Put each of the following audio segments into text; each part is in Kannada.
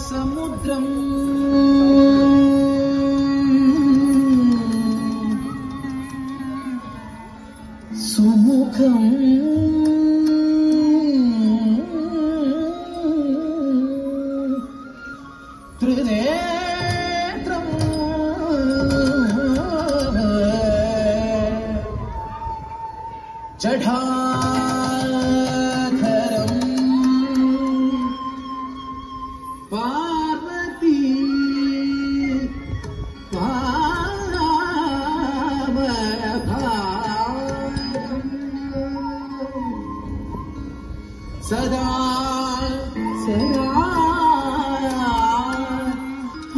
समुद्रम सुमुखम त्रिनेत्रम जठाधरम पार्वती सदा सदा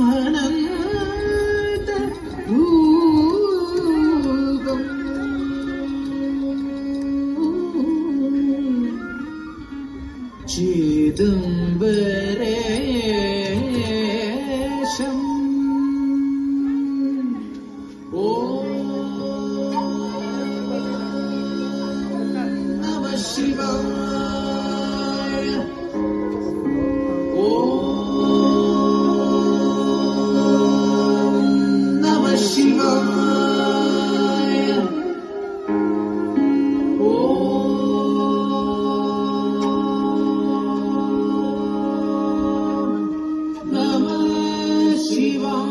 अनंत रूपम चिदंबरेशम ओम नमः शिवाय ओम नमः शिवाय ओम नमः शिवाय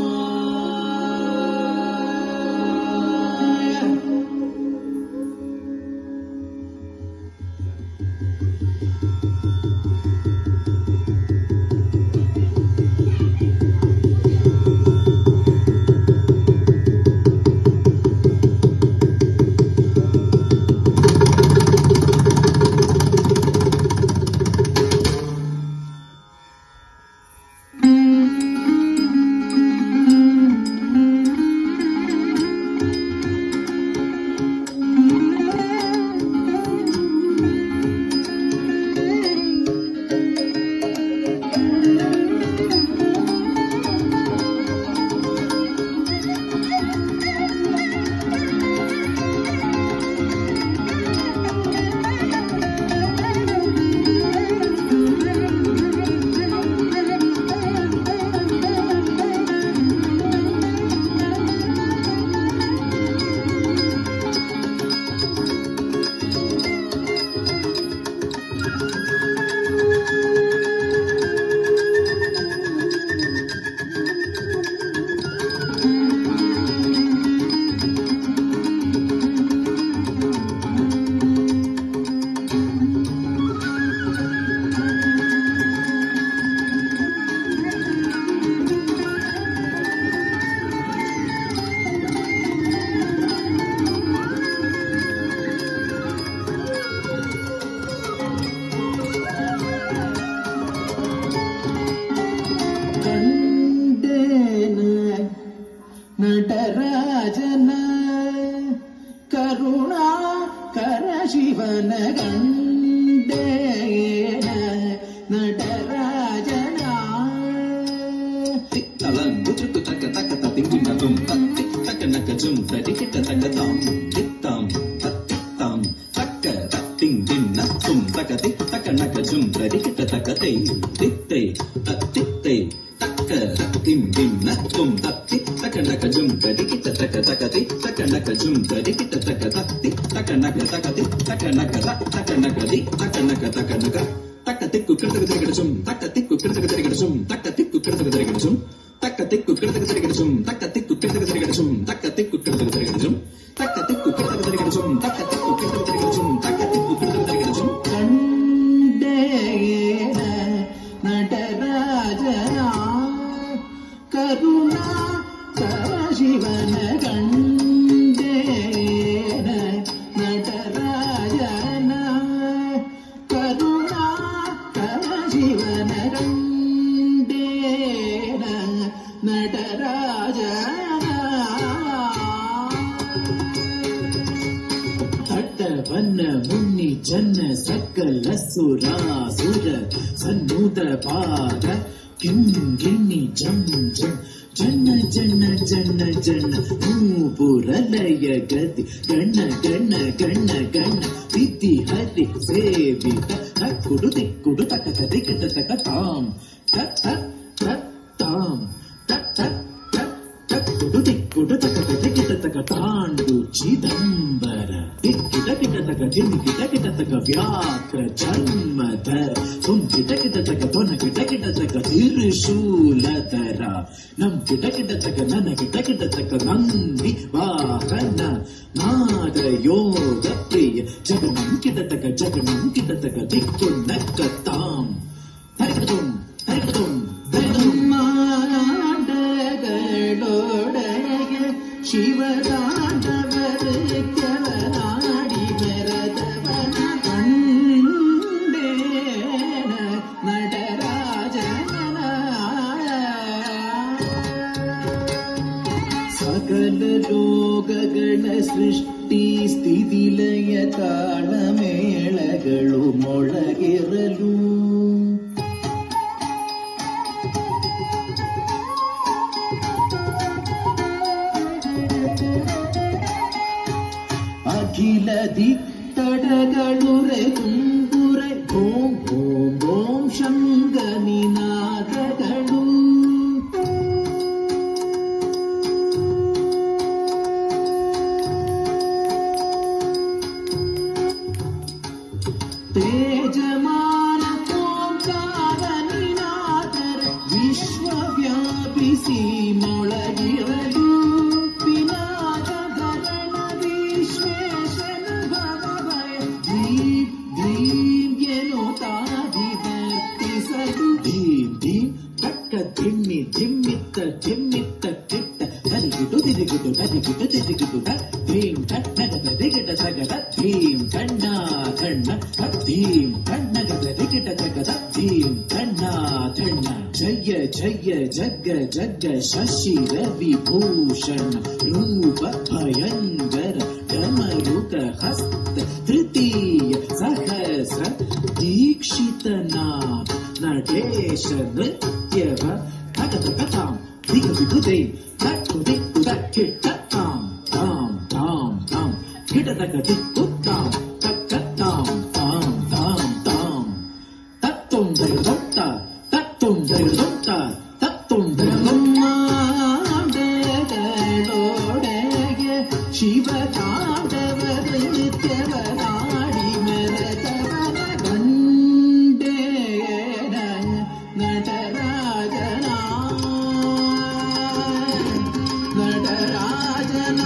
नटराजन करुणा कर शिवन गंडेन नटराजना तिक्तलंगु चुक्कु तक तक तिंगिंगुम तक तक नकजुम तदिकिट तकताम तिक्ताम तत्तिक्ताम तक तिंगिन्नतुम तक तिक तक नकजुम तदिकिट तकते तिक्ते तत्तिक्ते तक तिंगिन्नतुम तत्ति तक नकजुम तदिकिट तक तकते तक नकजुम तदिकिट तक तत्ति तक नक तकति तक नक तक नकदि तक नक तक नक तक तिक्कु कृतक तिरिगडजुम तक तिक्कु कृतक तिरिगडजुम तक तिक्कु कृतक तिरिगडजुम तक तिक्कु कृतक तिरिगडजुम तक तिक्कु कृतक तिरिगडजुम तक तिक्कु कृतक तिरिगडजुम तक तिक्कु कृतक तिरिगडजुम तक तिक्कु कृतक तिरिगडजुम तक तिक्कु कृतक तिरिगडजुम कंडेन नटराजना करुणा कर शिवन गंडेन नटराजना करुणा कर शिवन गंडेन नटराजना तटवन मुनि जन सकल सुरासुर सन्मुद पाद किंगिनी जम जम जन जन जन जन नूपुरलय गति गण गण गण गण विधि ಧೃತಿ ಸೇವಿತ ನಕ್ಕುಡು ತಿಕ್ಕುಡು ತಕ ತದಿಕಿಟ ತಕ ತಾಂ ತತ್ ತತ್ ತತ್ ತಾಂ ತತ್ ತತ್ ತತ್ ತಕ್ಕುಡು ತಿಕ್ಕುಡು ತಕ ತದಿಕಿಟ ತಕ ತಾಂಡು ಚಿದಂಬರ ದಿಕ್ಕಿಟ ಕಿಟ ತಕ ಜಿನ್ಕಿಟ ಕಿಟ ತಕ ವ್ಯಾಘ್ರ ಜನ್ಮಧರ ತುಂಕಿಟ ಕಿಟ ತಕ ತೊನ ಕಿಟ ಕಿಟ ತಕ ತಿರುಶೂಲಧರ ನಂ ಕಿಟ ಕಿಟ ತಕ ನನ ಕಿಟ ಕಿಟ ತಕ ನಂದಿ ವಾಹನ ನಾದ ಯೋಗ ಪ್ರಿಯ ಜಗನಂ ಕಿಟ ತಕ ದಿಕ್ಕು ನಕ್ಕ ತಾಂ ಹರಿಕತುಂ ಹರಿಕತುಂ ಬ್ರಹ್ಮಾಂಡಗಳೊಡೆಯ ಶಿವದಾನವರ ಕೆಳನಾಡಿ ಬೆರೆದವನ ಕಂಡೇನ ನಟರಾಜನ ಸಕಲ ಲೋಕಗಳ ಸೃಷ್ಟಿ ಸ್ಥಿತಿಲಯ ತಾಳಮೇಳಗಳು ಮೊಳಗಿರಲು ಅಖಿಲ ದಿಕ್ಕಡಗಳು ರೆಗುಂಗುರೆ ಓಂ ಓಂ ಓಂ ಶಂಗನಿನಾದಗಳು ತೇಜಮಾನ ಓಂಕಾರ ನಿನಾದರ ವಿಶ್ವವ್ಯಾಪಿಸಿ ಮೊಳಗಿರಲು ಪಿನಾಕಧರಣ ವಿಶ್ವೇಶನ ಭವಭಯ ಧೀಂ ಧೀಂ ಎನ್ನುತ್ತಾಧಿವರ್ತಿಸಲು ಧೀಂ ಧೀಂ ತಕ್ಕ ಧಿಮ್ಮಿ ಧಿಮ್ಮಿತ್ತ ಧಿಮ್ಮಿತ್ತ ಕಿಟ್ಟ ಹರಿಗಿಟು ತಿರುಗಿಟು ಹರಿಗಿಟು ತಿರುಗಿಟು ಧೀಂ ಕಣ್ಣಗದ ದಿಗಿಟ ಸಗದ ಧೀಂ ಕಣ್ಣ ಕಣ್ಣ ಧೀಂ ಕಣ್ಣಗದ ದಿಗಿಟ ಸಗದ ಧೀಂ ಕಣ್ಣ ಕಣ್ಣ ಜಯ ಜಯ ಜಗ್ಗ ಜಗ್ಗ ಶಶಿ ರವಿಭೂಷಣ ರೂಪ ಭಯಂಕರ ಡಮರುಕ ಹಸ್ತ ತೃತೀಯ ಸಹಸ್ರ ದೀಕ್ಷಿತನ ನಟೇಶ ನೃತ್ಯವ ತಕ ತಾಂ ದಿಗದಿಗುದೇ ತಕ್ಕು ದಿಕ್ಕು ದಕ್ಕಿಟ್ಟ ತಾಂ ತಾಂ ತಾಂ ತಾಂ ಕಿಟ ತಕ ದಿಕ್ಕು ತಾಂ ತಕ್ಕ ತಾಂ ತಾಂ ತಾಂ ತಾಂ ತತ್ತೊಂ ದೊಡ್ಡ ತತ್ತೊಂ ದೊಡ್ಡ ತತ್ತೊಂ ಬ್ರಹ್ಮಾಂಡಗಳೊಡೆಯ ಶಿವ ತಾಂಡವರ ನಿತ್ಯವನಾಡಿ ಮೆರೆದವನ ಕಂಡೇನ ನಟರಾಜನ ನಟರಾಜನ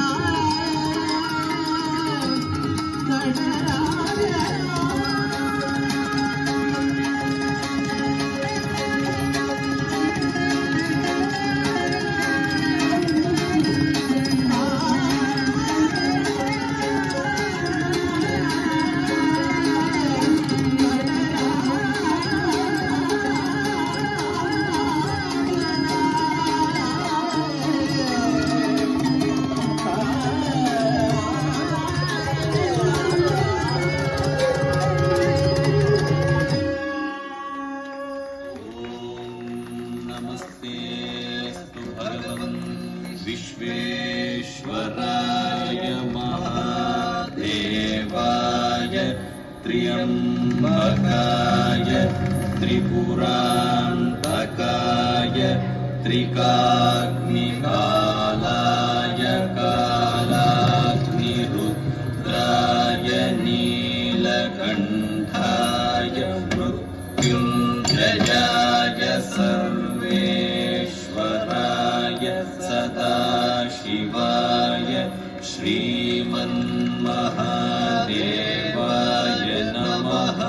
विश्वेश्वराय महादेवाय त्र्यम्बकाय त्रिपुरान्तकाय त्रिकाग्निकालाय कालाग्निरुद्राय नीलकण्ठाय मृत्युञ्जयाय सर्वेश्वराय सदाशिवाय श्रीमन्महादेवाय नमः।